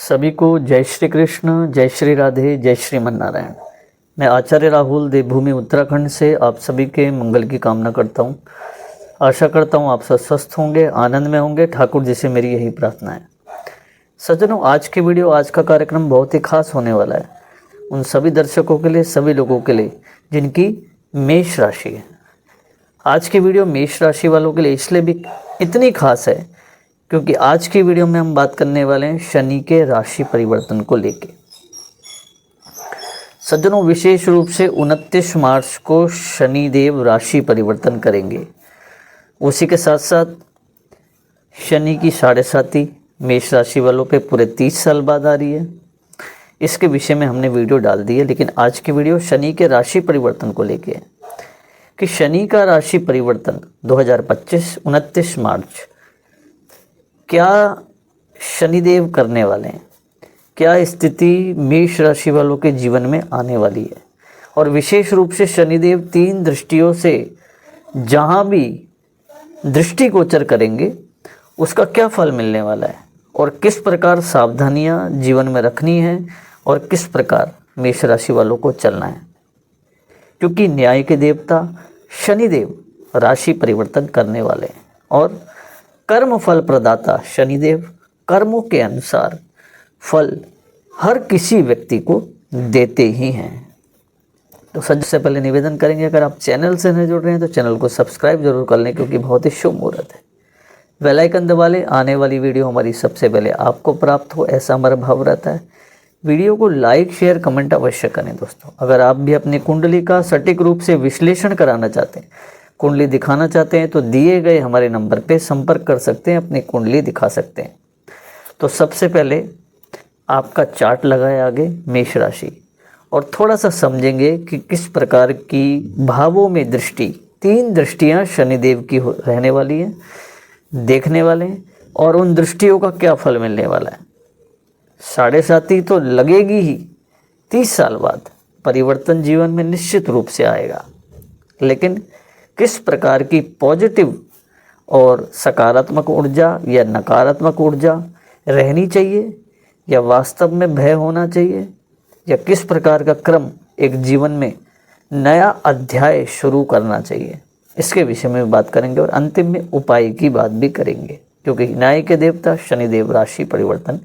सभी को जय श्री कृष्ण, जय श्री राधे, जय श्रीमन नारायण। मैं आचार्य राहुल देवभूमि उत्तराखंड से आप सभी के मंगल की कामना करता हूँ। आशा करता हूँ आप सब स्वस्थ होंगे, आनंद में होंगे। ठाकुर जी से मेरी यही प्रार्थना है। सज्जनों, आज की वीडियो, आज का कार्यक्रम बहुत ही खास होने वाला है उन सभी दर्शकों के लिए, सभी लोगों के लिए जिनकी मेष राशि है। आज की वीडियो मेष राशि वालों के लिए इसलिए भी इतनी खास है क्योंकि आज की वीडियो में हम बात करने वाले हैं शनि के राशि परिवर्तन को लेके। सज्जनों, विशेष रूप से 29 मार्च को शनि देव राशि परिवर्तन करेंगे। उसी के साथ साथ शनि की 7.5 मेष राशि वालों पे पूरे 30 साल बाद आ रही है। इसके विषय में हमने वीडियो डाल दी है, लेकिन आज की वीडियो शनि के राशि परिवर्तन को लेके है कि शनि का राशि परिवर्तन 2025 29 मार्च क्या शनिदेव करने वाले हैं, क्या स्थिति मेष राशि वालों के जीवन में आने वाली है, और विशेष रूप से शनिदेव 3 दृष्टियों से जहाँ भी दृष्टि गोचर करेंगे उसका क्या फल मिलने वाला है और किस प्रकार सावधानियाँ जीवन में रखनी है और किस प्रकार मेष राशि वालों को चलना है। क्योंकि न्याय के देवता शनिदेव राशि परिवर्तन करने वाले हैं और कर्म फल प्रदाता शनिदेव कर्मों के अनुसार फल हर किसी व्यक्ति को देते ही हैं। तो सबसे पहले निवेदन करेंगे, अगर आप चैनल से नहीं जुड़ रहे हैं तो चैनल को सब्सक्राइब जरूर कर लें क्योंकि बहुत ही शुभ मुहूर्त है। बेल आइकन दबा लें, आने वाली वीडियो हमारी सबसे पहले आपको प्राप्त हो, ऐसा हमारा भाव रहता है। वीडियो को लाइक शेयर कमेंट अवश्य करें। दोस्तों, अगर आप भी अपनी कुंडली का सटीक रूप से विश्लेषण कराना चाहते हैं, कुंडली दिखाना चाहते हैं, तो दिए गए हमारे नंबर पे संपर्क कर सकते हैं, अपनी कुंडली दिखा सकते हैं। तो सबसे पहले आपका चार्ट लगाए आगे मेष राशि और थोड़ा सा समझेंगे कि किस प्रकार की भावों में दृष्टि, 3 दृष्टियां शनिदेव की रहने वाली हैं, देखने वाले हैं, और उन दृष्टियों का क्या फल मिलने वाला है। 7.5 तो लगेगी ही, 30 साल बाद परिवर्तन जीवन में निश्चित रूप से आएगा, लेकिन किस प्रकार की पॉजिटिव और सकारात्मक ऊर्जा या नकारात्मक ऊर्जा रहनी चाहिए या वास्तव में भय होना चाहिए, या किस प्रकार का क्रम एक जीवन में नया अध्याय शुरू करना चाहिए, इसके विषय में बात करेंगे और अंतिम में उपाय की बात भी करेंगे। क्योंकि न्याय के देवता शनिदेव राशि परिवर्तन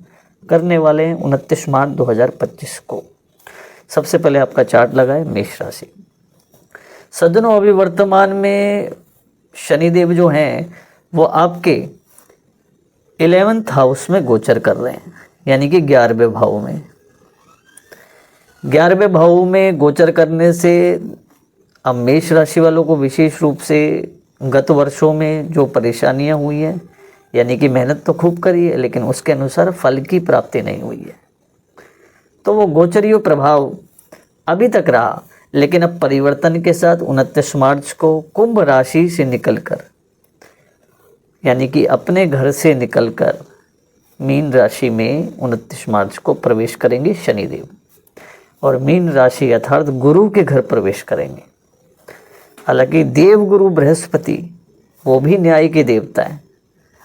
करने वाले हैं 29 मार्च 2025 को। सबसे पहले आपका चार्ट लगाए मेष राशि। सज्जनों, अभी वर्तमान में शनिदेव जो हैं वो आपके 11th हाउस में गोचर कर रहे हैं, यानी कि 11वें भाव में। 11वें भाव में गोचर करने से अब मेष राशि वालों को विशेष रूप से गत वर्षों में जो परेशानियां हुई हैं, यानी कि मेहनत तो खूब करी है लेकिन उसके अनुसार फल की प्राप्ति नहीं हुई है, तो वो गोचरीय प्रभाव अभी तक रहा। लेकिन अब परिवर्तन के साथ 29 मार्च को कुंभ राशि से निकलकर, यानी कि अपने घर से निकलकर मीन राशि में 29 मार्च को प्रवेश करेंगे शनिदेव, और मीन राशि अर्थात गुरु के घर प्रवेश करेंगे। हालांकि देव गुरु बृहस्पति वो भी न्याय के देवता हैं,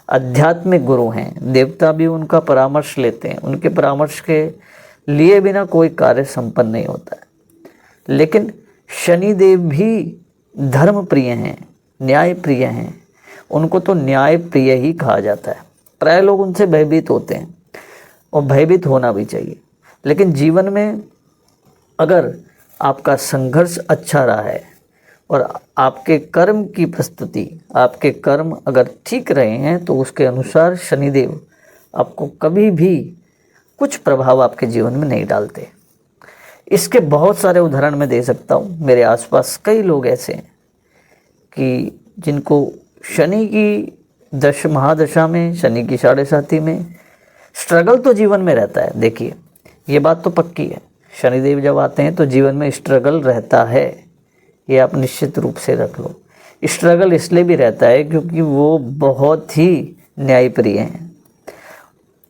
आध्यात्मिक गुरु हैं, देवता भी उनका परामर्श लेते हैं, उनके परामर्श के लिए बिना कोई कार्य संपन्न नहीं होता है। लेकिन शनिदेव भी धर्म प्रिय हैं, न्याय प्रिय हैं, उनको तो न्याय प्रिय ही कहा जाता है। प्राय लोग उनसे भयभीत होते हैं और भयभीत होना भी चाहिए, लेकिन जीवन में अगर आपका संघर्ष अच्छा रहा है और आपके कर्म की प्रस्तुति, आपके कर्म अगर ठीक रहे हैं, तो उसके अनुसार शनिदेव आपको कभी भी कुछ प्रभाव आपके जीवन में नहीं डालते। इसके बहुत सारे उदाहरण मैं दे सकता हूँ। मेरे आसपास कई लोग ऐसे हैं कि जिनको शनि की महादशा में, शनि की 7.5 में स्ट्रगल तो जीवन में रहता है। देखिए, ये बात तो पक्की है, शनिदेव जब आते हैं तो जीवन में स्ट्रगल रहता है, ये आप निश्चित रूप से रख लो। स्ट्रगल इसलिए भी रहता है क्योंकि वो बहुत ही न्यायप्रिय हैं।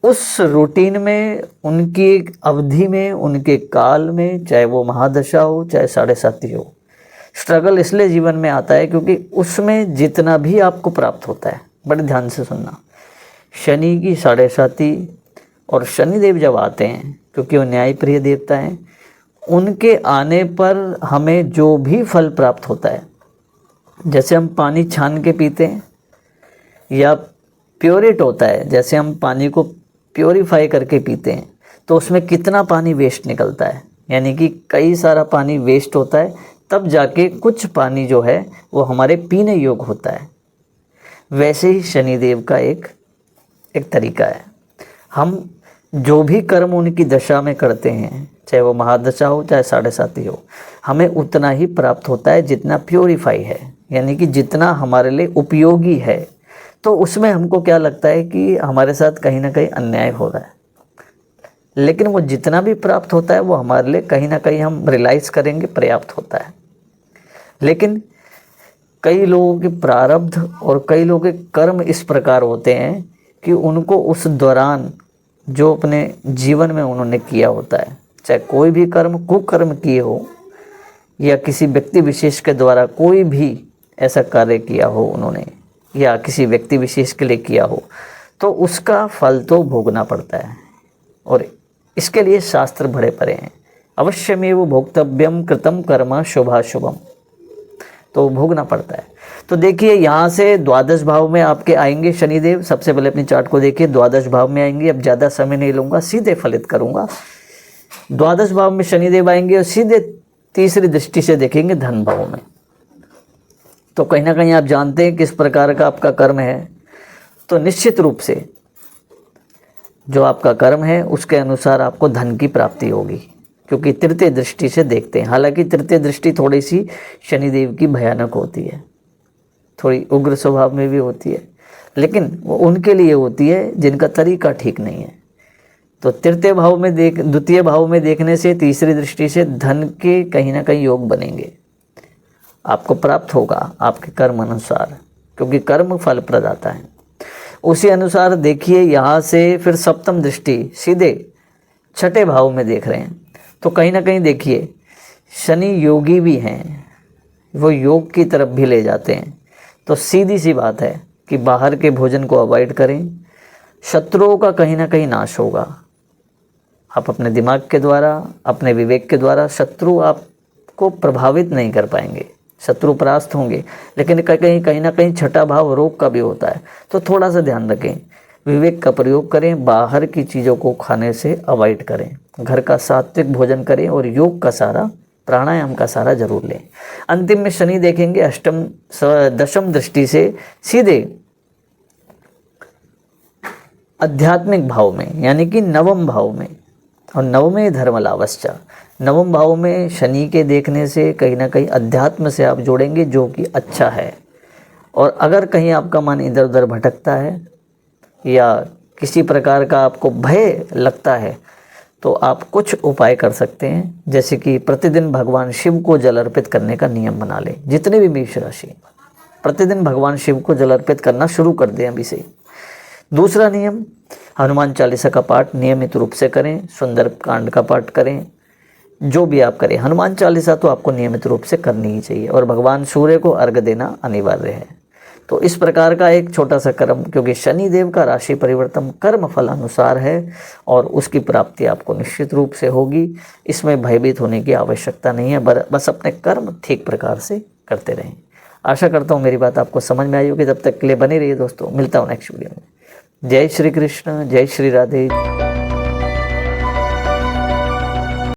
उस रूटीन में, उनकी एक अवधि में, उनके काल में, चाहे वो महादशा हो चाहे 7.5 हो, स्ट्रगल इसलिए जीवन में आता है क्योंकि उसमें जितना भी आपको प्राप्त होता है, बड़े ध्यान से सुनना, शनि की 7.5 और शनिदेव जब आते हैं, क्योंकि वो न्यायप्रिय देवता हैं, उनके आने पर हमें जो भी फल प्राप्त होता है, जैसे हम पानी छान के पीते हैं या प्योरेट होता है, जैसे हम पानी को प्योरीफाई करके पीते हैं, तो उसमें कितना पानी वेस्ट निकलता है, यानी कि कई सारा पानी वेस्ट होता है, तब जाके कुछ पानी जो है वो हमारे पीने योग्य होता है। वैसे ही शनिदेव का एक तरीका है। हम जो भी कर्म उनकी दशा में करते हैं, चाहे वो महादशा हो चाहे 7.5 हो, हमें उतना ही प्राप्त होता है जितना प्योरीफाई है, यानी कि जितना हमारे लिए उपयोगी है। तो उसमें हमको क्या लगता है कि हमारे साथ कहीं ना कहीं अन्याय हो रहा है, लेकिन वो जितना भी प्राप्त होता है वो हमारे लिए कहीं ना कहीं हम रियलाइज़ करेंगे पर्याप्त होता है। लेकिन कई लोगों के प्रारब्ध और कई लोगों के कर्म इस प्रकार होते हैं कि उनको उस दौरान जो अपने जीवन में उन्होंने किया होता है, चाहे कोई भी कर्म कुकर्म किए हो या किसी व्यक्ति विशेष के द्वारा कोई भी ऐसा कार्य किया हो उन्होंने, या किसी व्यक्ति विशेष के लिए किया हो, तो उसका फल तो भोगना पड़ता है। और इसके लिए शास्त्र बड़े पड़े हैं, अवश्यमेव भोक्तव्यम कृतम कर्म शुभाशुभम, तो भोगना पड़ता है। तो देखिए यहाँ से द्वादश भाव में आपके आएंगे शनिदेव। सबसे पहले अपनी चार्ट को देखिए, द्वादश भाव में आएंगे। अब ज़्यादा समय नहीं लूँगा, सीधे फलित करूँगा। द्वादश भाव में शनिदेव आएंगे और सीधे तीसरी दृष्टि से देखेंगे धन भाव में। तो कहीं ना कहीं आप जानते हैं किस प्रकार का आपका कर्म है, तो निश्चित रूप से जो आपका कर्म है उसके अनुसार आपको धन की प्राप्ति होगी, क्योंकि तृतीय दृष्टि से देखते हैं। हालांकि तृतीय दृष्टि थोड़ी सी शनिदेव की भयानक होती है, थोड़ी उग्र स्वभाव में भी होती है, लेकिन वो उनके लिए होती है जिनका तरीका ठीक नहीं है। तो द्वितीय भाव में देखने से, तीसरी दृष्टि से धन के कहीं ना कहीं योग बनेंगे, आपको प्राप्त होगा आपके कर्म अनुसार, क्योंकि कर्म फल प्रदाता है। उसी अनुसार देखिए यहाँ से फिर सप्तम दृष्टि सीधे छठे भाव में देख रहे हैं, तो कहीं ना कहीं देखिए शनि योगी भी हैं, वो योग की तरफ भी ले जाते हैं। तो सीधी सी बात है कि बाहर के भोजन को अवॉइड करें, शत्रुओं का कहीं ना कहीं नाश होगा। आप अपने दिमाग के द्वारा, अपने विवेक के द्वारा शत्रु आपको प्रभावित नहीं कर पाएंगे, शत्रु परास्त होंगे। लेकिन कहीं ना कहीं छठा भाव रोग का भी होता है, तो थोड़ा सा ध्यान रखें, विवेक का प्रयोग करें, बाहर की चीज़ों को खाने से अवॉइड करें, घर का सात्विक भोजन करें और योग का सारा, प्राणायाम का सारा जरूर लें। अंतिम में शनि देखेंगे दशम दृष्टि से सीधे आध्यात्मिक भाव में, यानी कि नवम भाव में, और नवमे धर्मलावश्च। नवम भाव में शनि के देखने से कहीं ना कहीं अध्यात्म से आप जोड़ेंगे, जो कि अच्छा है। और अगर कहीं आपका मन इधर उधर भटकता है या किसी प्रकार का आपको भय लगता है, तो आप कुछ उपाय कर सकते हैं, जैसे कि प्रतिदिन भगवान शिव को जल अर्पित करने का नियम बना लें। जितने भी मेष राशि, प्रतिदिन भगवान शिव को जल अर्पित करना शुरू कर दें अभी से। दूसरा नियम, हनुमान चालीसा का पाठ नियमित रूप से करें, सुंदर कांड का पाठ करें, जो भी आप करें, हनुमान चालीसा तो आपको नियमित रूप से करनी ही चाहिए। और भगवान सूर्य को अर्घ देना अनिवार्य है। तो इस प्रकार का एक छोटा सा कर्म, क्योंकि शनि देव का राशि परिवर्तन कर्म फल अनुसार है और उसकी प्राप्ति आपको निश्चित रूप से होगी। इसमें भयभीत होने की आवश्यकता नहीं है, बस अपने कर्म ठीक प्रकार से करते रहें। आशा करता हूँ मेरी बात आपको समझ में आई होगी। तब तक के लिए बने रहिए दोस्तों, मिलता हूँ नेक्स्ट वीडियो में। जय श्री कृष्ण, जय श्री राधे।